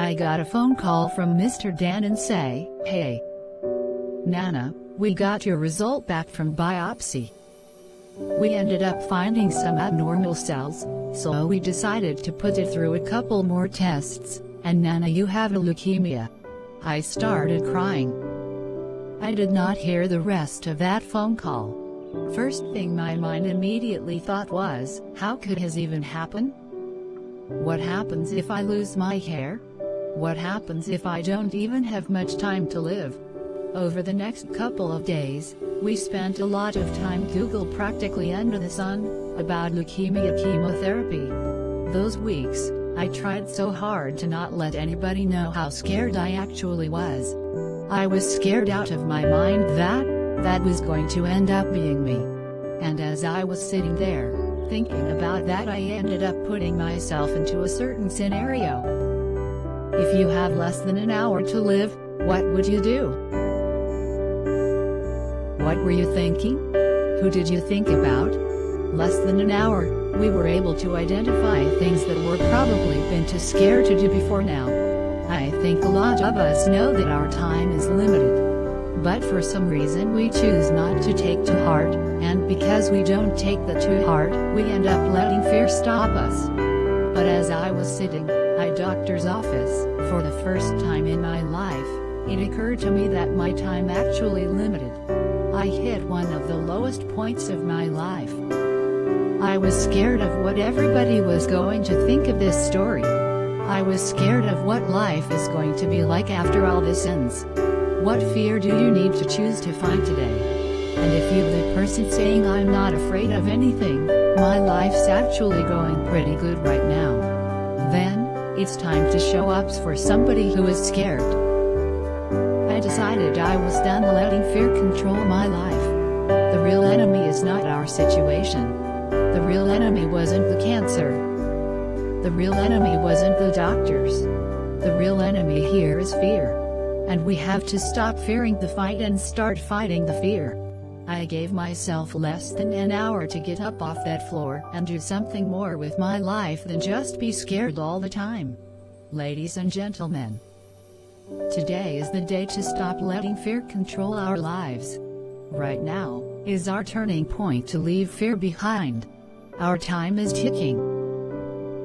I got a phone call from Mr. Dan and say, "Hey, Nana, we got your result back from biopsy. We ended up finding some abnormal cells, so we decided to put it through a couple more tests, and Nana, you have a leukemia." I started crying. I did not hear the rest of that phone call. First thing my mind immediately thought was, how could this even happen? What happens if I lose my hair? What happens if I don't even have much time to live? Over the next couple of days, we spent a lot of time Google practically under the sun about leukemia chemotherapy. Those weeks, I tried so hard to not let anybody know how scared I actually was. I was scared out of my mind that was going to end up being me. And as I was sitting there, thinking about that, I ended up putting myself into a certain scenario. If you have less than an hour to live, what would you do? What were you thinking? Who did you think about? Less than an hour, we were able to identify things that we're probably been too scared to do before now. I think a lot of us know that our time is limited. But for some reason we choose not to take to heart, and because we don't take the to heart, we end up letting fear stop us. But as I was sitting at doctor's office, for the first time in my life, it occurred to me that my time actually limited. I hit one of the lowest points of my life. I was scared of what everybody was going to think of this story. I was scared of what life is going to be like after all this ends. What fear do you need to choose to fight today? And if you're the person saying I'm not afraid of anything, my life's actually going pretty good right now, then it's time to show up for somebody who is scared. I decided I was done letting fear control my life. The real enemy is not our situation. The real enemy wasn't the cancer. The real enemy wasn't the doctors. The real enemy here is fear. And we have to stop fearing the fight and start fighting the fear. I gave myself less than an hour to get up off that floor and do something more with my life than just be scared all the time. Ladies and gentlemen, today is the day to stop letting fear control our lives. Right now is our turning point to leave fear behind. Our time is ticking.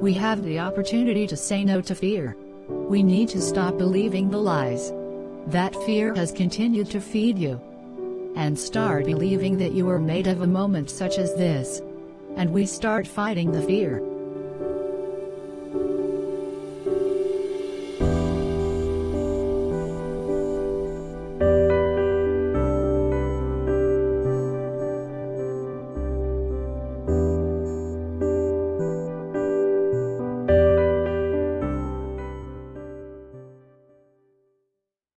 We have the opportunity to say no to fear. We need to stop believing the lies that fear has continued to feed you, and start believing that you are made of a moment such as this. And we start fighting the fear.